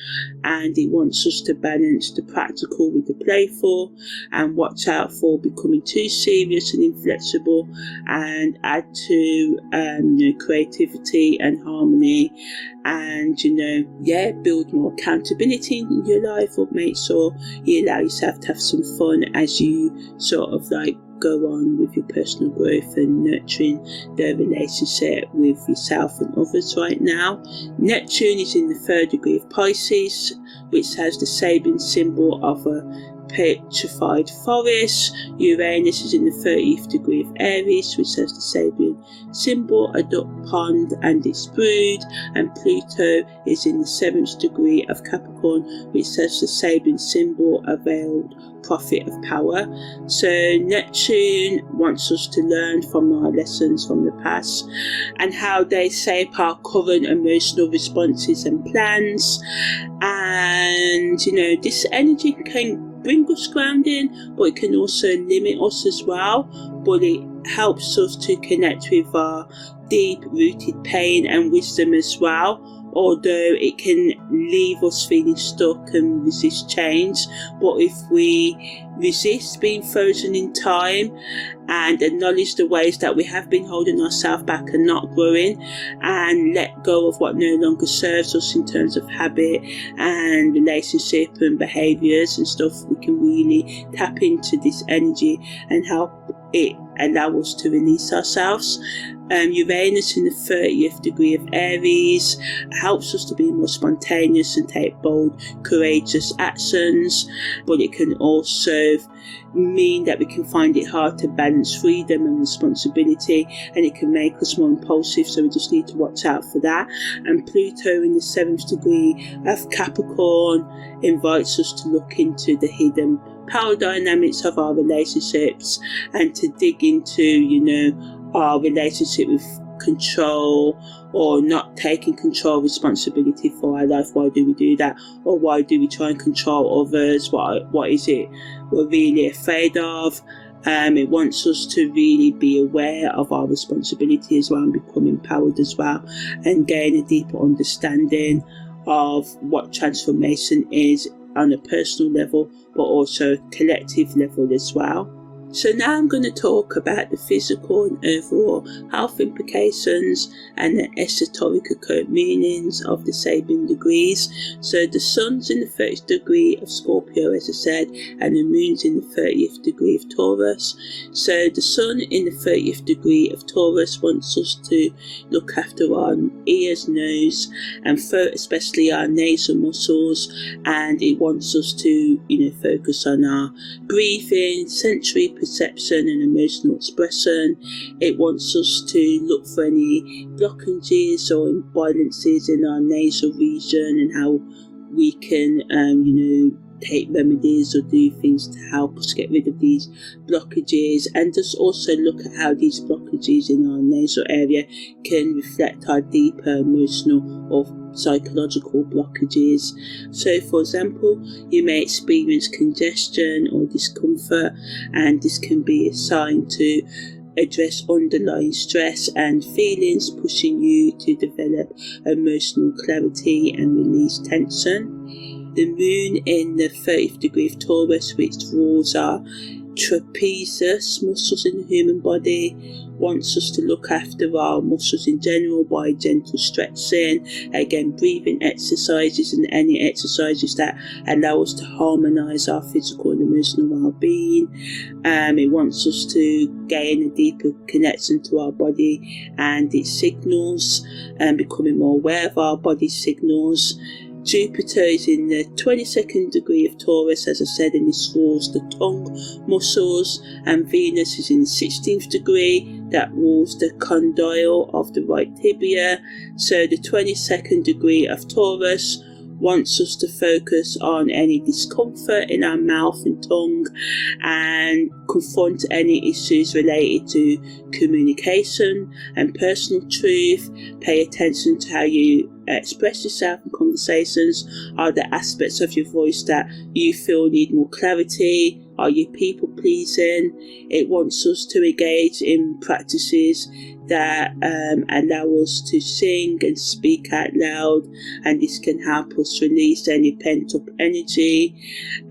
And it wants us to balance the practical with the playful and watch out for becoming too serious and inflexible, and add to creativity and harmony, and build more accountability in your life, or make sure you allow yourself to have some fun as you sort of like go on with your personal growth and nurturing the relationship with yourself and others right now. Neptune is in the 3rd degree of Pisces, which has the Sabian symbol of a petrified forest. Uranus is in the 30th degree of Aries, which has the Sabian symbol, a duck pond and its brood. And Pluto is in the 7th degree of Capricorn, which has the Sabian symbol, a veiled prophet of power. So Neptune wants us to learn from our lessons from the past and how they shape our current emotional responses and plans. And this energy can bring us grounding, but it can also limit us as well. But it helps us to connect with our deep-rooted pain and wisdom as well, although it can leave us feeling stuck and resist change. But if we resist being frozen in time and acknowledge the ways that we have been holding ourselves back and not growing, and let go of what no longer serves us in terms of habit and relationship and behaviours and stuff, we can really tap into this energy and help it allow us to release ourselves. Uranus in the 30th degree of Aries helps us to be more spontaneous and take bold, courageous actions, but it can also mean that we can find it hard to balance freedom and responsibility, and it can make us more impulsive, so we just need to watch out for that. And Pluto in the 7th degree of Capricorn invites us to look into the hidden power dynamics of our relationships and to dig into, our relationship with control, or not taking control responsibility for our life. Why do we do that? Or why do we try and control others? What is it we're really afraid of? It wants us to really be aware of our responsibility as well, and become empowered as well, and gain a deeper understanding of what transformation is on a personal level, but also collective level as well. So now I'm going to talk about the physical and overall health implications and the esoterical meanings of the Sabian degrees. So the sun's in the 30th degree of Scorpio, as I said, and the moon's in the 30th degree of Taurus. So the sun in the 30th degree of Taurus wants us to look after our ears, nose and throat, especially our nasal muscles, and it wants us to focus on our breathing, sensory perception and emotional expression. It wants us to look for any blockages or imbalances in our nasal region, and how we can take remedies or do things to help us get rid of these blockages, and just also look at how these blockages in our nasal area can reflect our deeper emotional or psychological blockages. So for example, you may experience congestion or discomfort, and this can be a sign to address underlying stress and feelings, pushing you to develop emotional clarity and release tension. The moon in the 30th degree of Taurus, which rules our trapezius muscles in the human body, wants us to look after our muscles in general by gentle stretching, again breathing exercises and any exercises that allow us to harmonise our physical and emotional well-being. It wants us to gain a deeper connection to our body and its signals, and becoming more aware of our body's signals. Jupiter is in the 22nd degree of Taurus, as I said, and this rules the tongue muscles, and Venus is in the 16th degree, that rules the condyle of the right tibia. So the 22nd degree of Taurus wants us to focus on any discomfort in our mouth and tongue and confront any issues related to communication and personal truth. Pay attention to how you express yourself in conversations. Are there aspects of your voice that you feel need more clarity? Are you people pleasing? It wants us to engage in practices that allow us to sing and speak out loud, and this can help us release any pent up energy,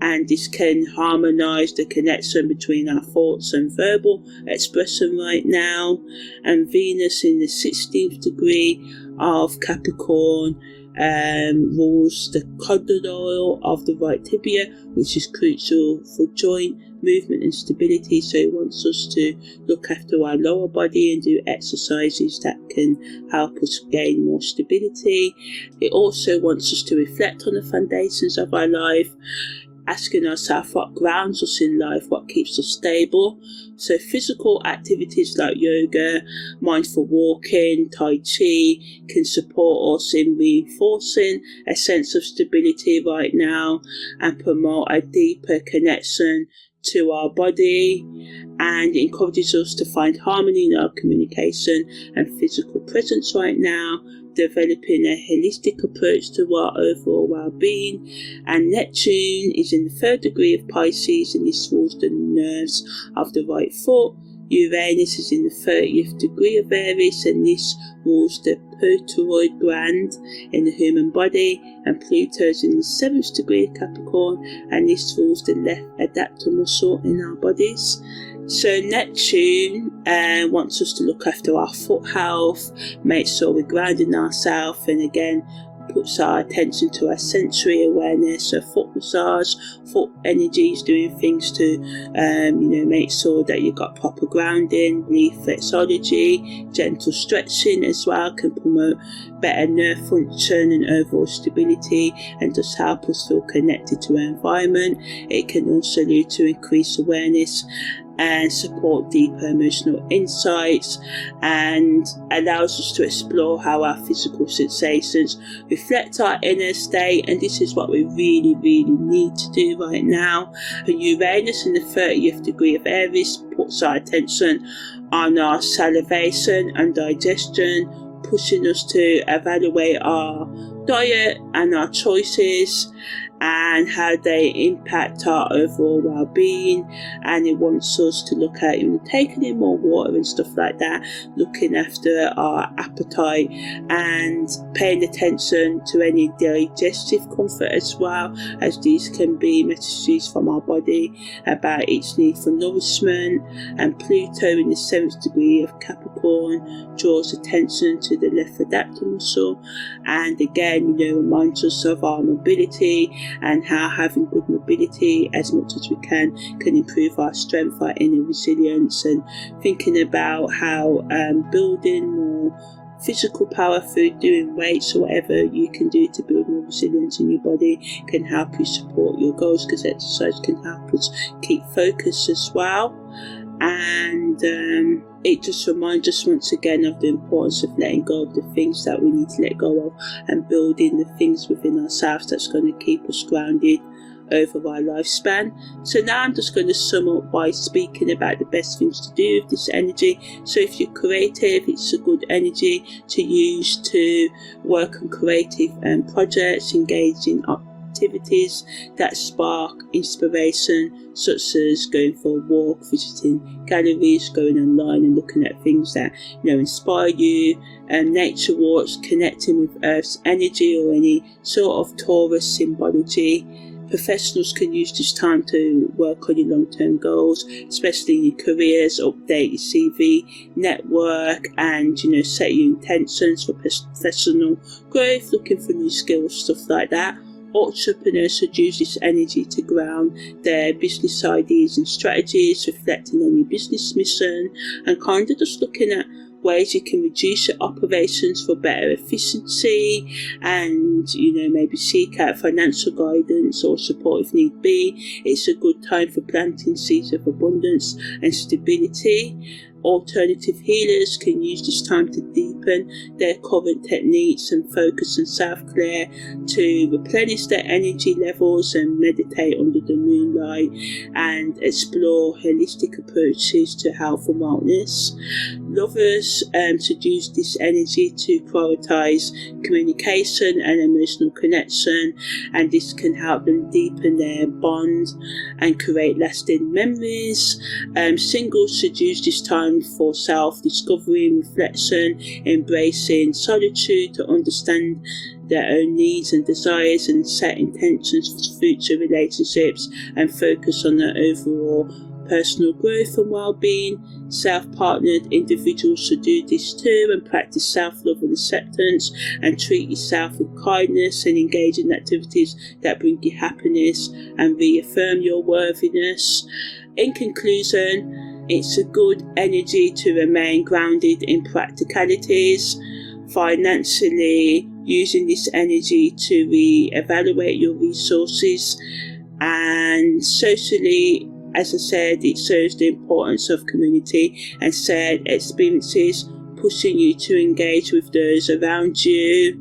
and this can harmonise the connection between our thoughts and verbal expression right now. And Venus in the 16th degree of Capricorn rules the condyle of the right tibia, which is crucial for joint movement and stability. So it wants us to look after our lower body and do exercises that can help us gain more stability. It also wants us to reflect on the foundations of our life, asking ourselves what grounds us in life, what keeps us stable. So physical activities like yoga, mindful walking, tai chi can support us in reinforcing a sense of stability right now and promote a deeper connection to our body, and encourages us to find harmony in our communication and physical presence right now, developing a holistic approach to our overall well-being. And Neptune is in the 3rd degree of Pisces, and this rules the nerves of the right foot. Uranus is in the 30th degree of Aries, and this rules the pituitary gland in the human body. And Pluto is in the 7th degree of Capricorn, and this rules the left adductor muscle in our bodies. So Neptune wants us to look after our foot health, make sure we're grounding ourselves, and again puts our attention to our sensory awareness. So foot massage, foot energy is doing things to make sure that you've got proper grounding. Reflexology, gentle stretching as well can promote better nerve function and overall stability, and just help us feel connected to our environment. It can also lead to increased awareness and support deeper emotional insights, and allows us to explore how our physical sensations reflect our inner state. And this is what we really need to do right now. And Uranus in the 30th degree of Aries puts our attention on our salivation and digestion, pushing us to evaluate our diet and our choices and how they impact our overall well-being. And it wants us to look at taking in more water and stuff like that, looking after our appetite and paying attention to any digestive comfort as well, as these can be messages from our body about its need for nourishment. And Pluto in the 7th degree of Capricorn draws attention to the left adductor muscle, and again reminds us of our mobility and how having good mobility as much as we can improve our strength, our inner resilience, and thinking about how building more physical power through doing weights or whatever you can do to build more resilience in your body can help you support your goals, because exercise can help us keep focus as well. And it just reminds us once again of the importance of letting go of the things that we need to let go of and building the things within ourselves that's going to keep us grounded over our lifespan. So now I'm just going to sum up by speaking about the best things to do with this energy. So if you're creative, it's a good energy to use to work on creative projects, engage in activities that spark inspiration, such as going for a walk, visiting galleries, going online and looking at things that inspire you, nature walks, connecting with Earth's energy or any sort of Taurus symbology. Professionals can use this time to work on your long-term goals, especially in your careers, update your CV, network, and set your intentions for professional growth, looking for new skills, stuff like that. Entrepreneurs should use this energy to ground their business ideas and strategies, reflecting on your business mission, and kind of just looking at ways you can reduce your operations for better efficiency, and maybe seek out financial guidance or support if need be. It's a good time for planting seeds of abundance and stability. Alternative healers can use this time to deepen their current techniques and focus on self-care to replenish their energy levels and meditate under the moonlight and explore holistic approaches to health and wellness. Lovers should use this energy to prioritize communication and emotional connection, and this can help them deepen their bond and create lasting memories. Singles should use this time for self-discovery and reflection, embracing solitude to understand their own needs and desires and set intentions for future relationships and focus on their overall personal growth and well-being. Self-partnered individuals should do this too and practice self-love and acceptance, and treat yourself with kindness and engage in activities that bring you happiness and reaffirm your worthiness. In conclusion, it's a good energy to remain grounded in practicalities. Financially, using this energy to re-evaluate your resources, and socially, as I said, it shows the importance of community and shared experiences, pushing you to engage with those around you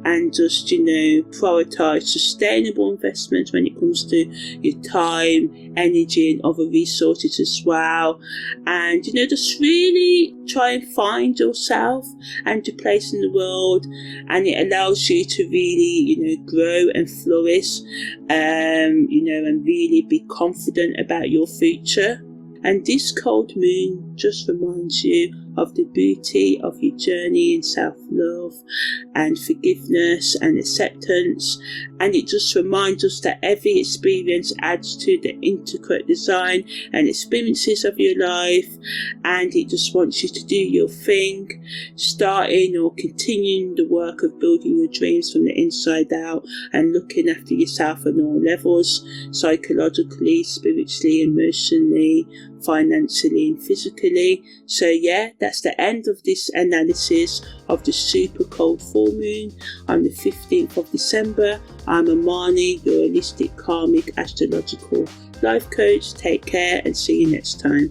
and just prioritize sustainable investments when it comes to your time, energy and other resources as well. And just really try and find yourself and your place in the world, and it allows you to really grow and flourish, and really be confident about your future. And this cold moon just reminds you of the beauty of your journey in self-love and forgiveness and acceptance, and it just reminds us that every experience adds to the intricate design and experiences of your life, and it just wants you to do your thing, starting or continuing the work of building your dreams from the inside out and looking after yourself on all levels, psychologically, spiritually, emotionally, financially and physically. So yeah, that's the end of this analysis of the super cold full moon on the 15th of December. I'm Amani, your holistic karmic astrological life coach. Take care and see you next time.